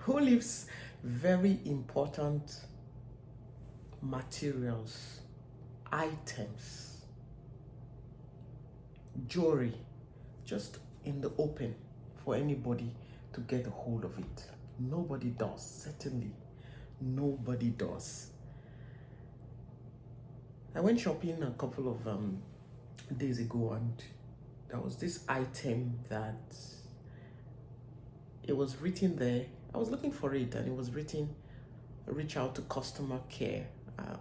Who leaves very important materials, items, jewelry, just in the open for anybody to get a hold of it? Nobody does, certainly. Nobody does. I went shopping a couple of days ago, and there was this item that it was written there. I was looking for it, and it was written, reach out to customer care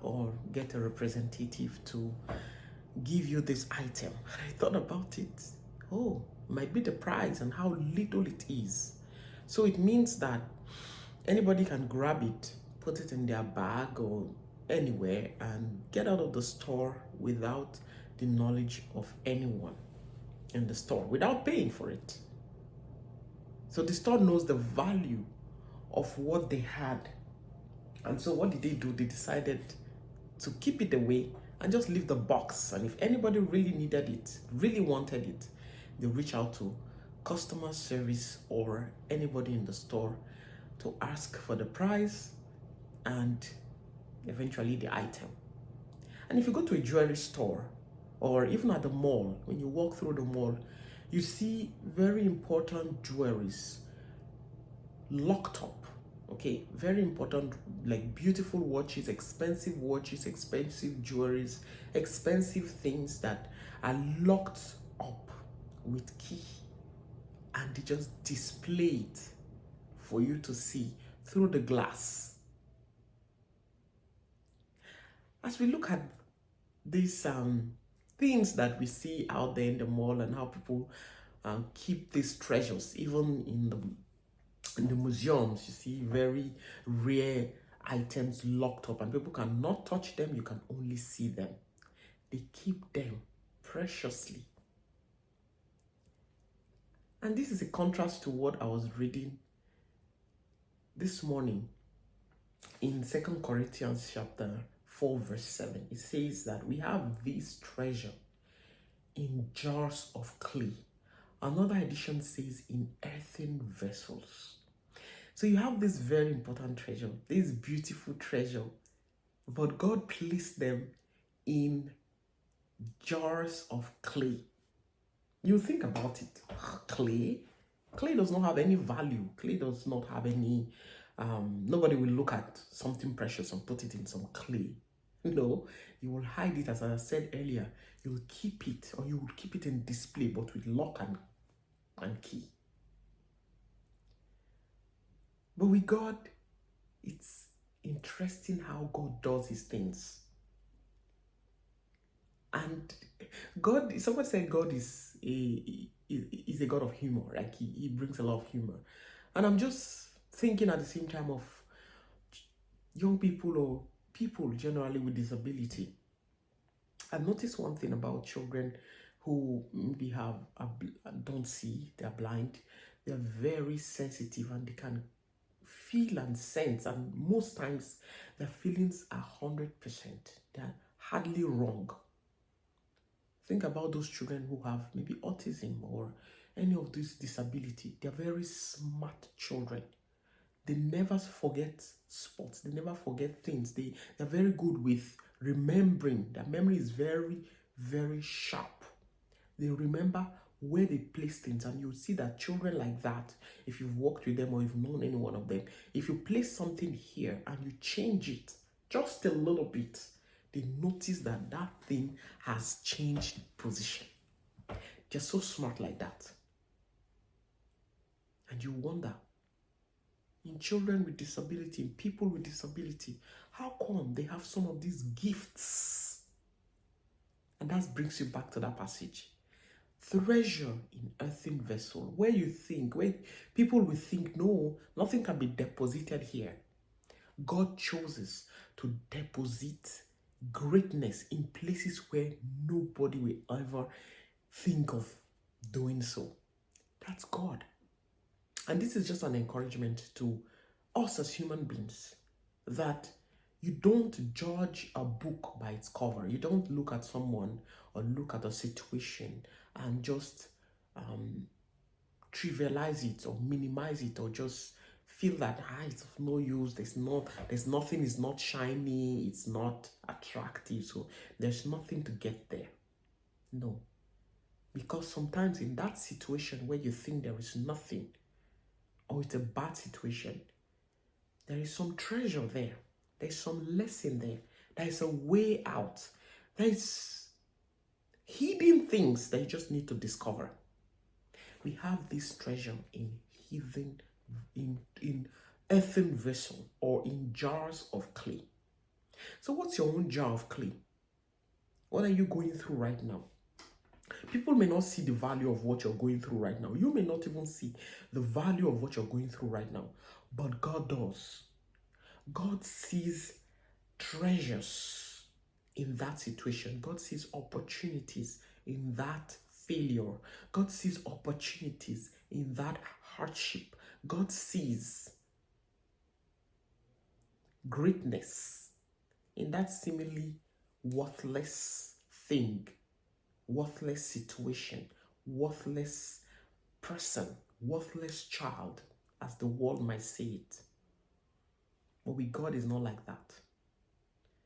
or get a representative to give you this item. I thought about it. Oh, might be the price and how little it is. So it means that anybody can grab it, put it in their bag or anywhere, and get out of the store without the knowledge of anyone in the store, without paying for it. So the store knows the value of what they had. And so what did they do? They decided to keep it away and just leave the box. And if anybody really needed it, really wanted it, they reach out to customer service or anybody in the store to ask for the price and eventually the item. And if you go to a jewelry store or even at the mall, when you walk through the mall, you see very important jewelries locked up. Okay, very important, like beautiful watches, expensive jewelries, expensive things that are locked up with key, and they just display it for you to see through the glass. As we look at these things that we see out there in the mall and how people keep these treasures, even in the museums, you see very rare items locked up and people cannot touch them, you can only see them. They keep them preciously. And this is a contrast to what I was reading this morning in 2 Corinthians chapter 4 verse 7. It says that we have this treasure in jars of clay. Another edition says in earthen vessels. So you have this very important treasure, this beautiful treasure, but God placed them in jars of clay. You think about it, clay does not have any value. Clay does not have any, nobody will look at something precious and put it in some clay. No, you will hide it, as I said earlier. You will keep it, or you will keep it in display, but with lock and key. But with God, it's interesting how God does his things. And God, someone said God is a God of humor. Like he brings a lot of humor. And I'm just thinking at the same time of young people or people generally with disability. I've noticed one thing about children who maybe don't see, they're blind. They're very sensitive and they can feel and sense, and most times their feelings are 100%. They're hardly wrong. Think about those children who have maybe autism or any of this disability. They're very smart children. They never forget spots. They never forget things. They're very good with remembering. Their memory is very, very sharp. They remember where they place things, and you'll see that children like that, if you've worked with them or you've known any one of them, if you place something here and you change it just a little bit, they notice that that thing has changed position. They're so smart like that. And you wonder, in children with disability, in people with disability, how come they have some of these gifts? And that brings you back to that passage. Treasure in earthen vessel, where people will think, no, nothing can be deposited here. God chooses to deposit greatness in places where nobody will ever think of doing so. That's God. And this is just an encouragement to us as human beings, that you don't judge a book by its cover. You don't look at someone or look at a situation and just trivialize it or minimize it or just feel that it's of no use, there's nothing, is not shiny, it's not attractive, so there's nothing to get there. No. Because sometimes in that situation where you think there is nothing, or it's a bad situation, there is some treasure there. There's some lesson there. There is a way out. There is hidden things that you just need to discover. We have this treasure in hidden, in earthen vessel or in jars of clay. So what's your own jar of clay? What are you going through right now? People may not see the value of what you're going through right now. You may not even see the value of what you're going through right now. But God does. God sees treasures in that situation. God sees opportunities in that failure. God sees opportunities in that hardship. God sees greatness in that seemingly worthless thing, worthless situation, worthless person, worthless child, as the world might say it. But with God, is not like that,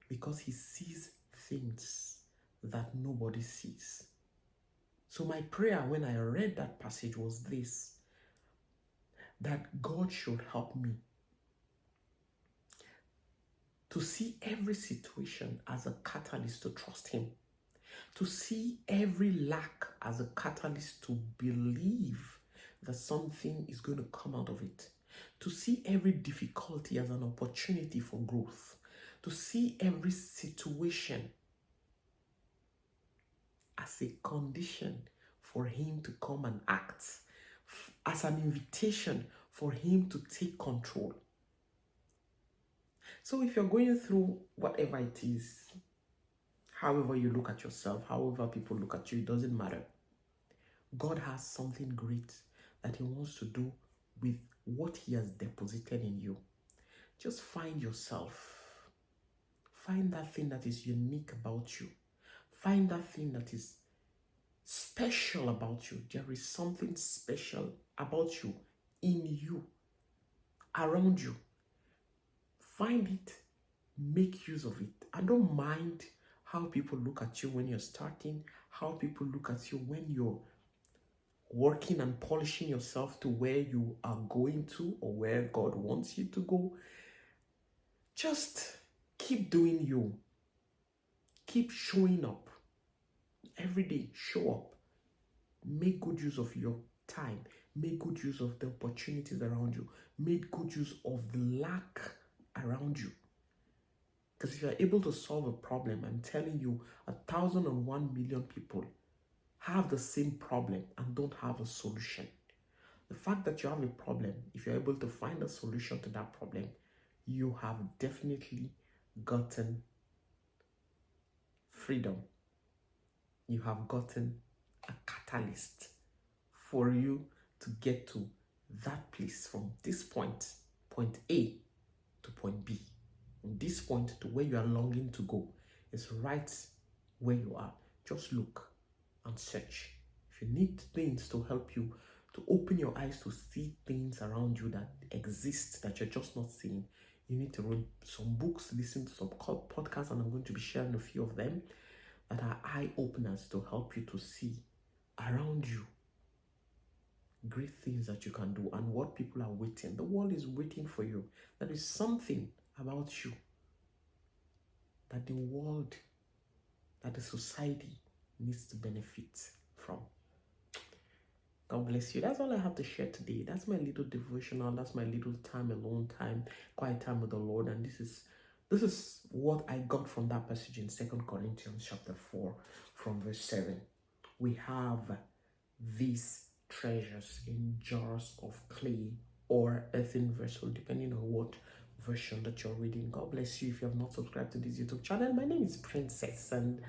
because he sees things that nobody sees. So my prayer when I read that passage was this, that God should help me to see every situation as a catalyst to trust him, to see every lack as a catalyst to believe that something is going to come out of it, to see every difficulty as an opportunity for growth, to see every situation as a condition for him to come and act, as an invitation for him to take control. So if you're going through whatever it is, however you look at yourself, however people look at you, it doesn't matter. God has something great that he wants to do with what he has deposited in you. Just find yourself. Find that thing that is unique about you. Find that thing that is special about you. There is something special about you, in you, around you. Find it, make use of it. I don't mind how people look at you when you're starting, how people look at you when you're working and polishing yourself to where you are going to or where God wants you to go. Just keep doing you. Keep showing up. Every day, show up. Make good use of your time. Make good use of the opportunities around you. Make good use of the lack around you. Because if you're able to solve a problem, I'm telling you, 1,001 million people have the same problem and don't have a solution. The fact that you have a problem, if you're able to find a solution to that problem, you have definitely gotten freedom. You have gotten a catalyst for you to get to that place, from this point A to point B. From this point to where you are longing to go is right where you are. Just look and search. If you need things to help you to open your eyes to see things around you that exist that you're just not seeing, you need to read some books, listen to some podcasts, and I'm going to be sharing a few of them that are eye-openers to help you to see around you great things that you can do and what people are waiting. The world is waiting for you. There is something about you that the world, that the society needs to benefit from. God bless you. That's all I have to share today. That's my little devotional. That's my little time, alone time, quiet time with the Lord. And this is what I got from that passage in 2 Corinthians chapter 4 from verse 7. We have these treasures in jars of clay or earthen vessel, depending on what version that you're reading. God bless you. If you have not subscribed to this YouTube channel, my name is Princess, and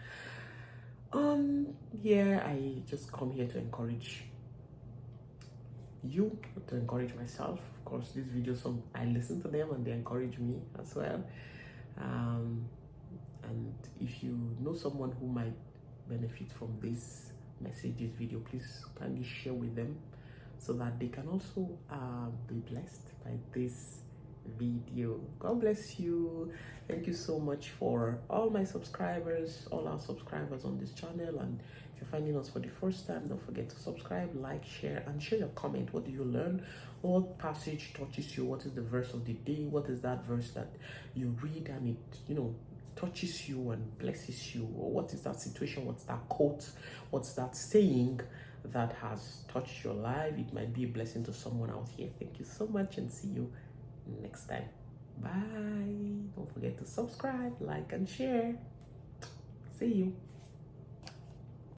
yeah, I just come here to encourage you, to encourage myself. Of course, these videos, I listen to them and they encourage me as well. And if you know someone who might benefit from this message, this video, please kindly share with them so that they can also be blessed by this video. God bless you. Thank you so much for all my subscribers, all our subscribers on this channel. And if you're finding us for the first time, don't forget to subscribe, like, share, and share your comment. What do you learn? What passage touches you? What is the verse of the day? What is that verse that you read and it, touches you and blesses you? Or what is that situation? What's that quote? What's that saying that has touched your life? It might be a blessing to someone out here. Thank you so much, and see you next time. Bye. Don't forget to subscribe, like, and share. See you.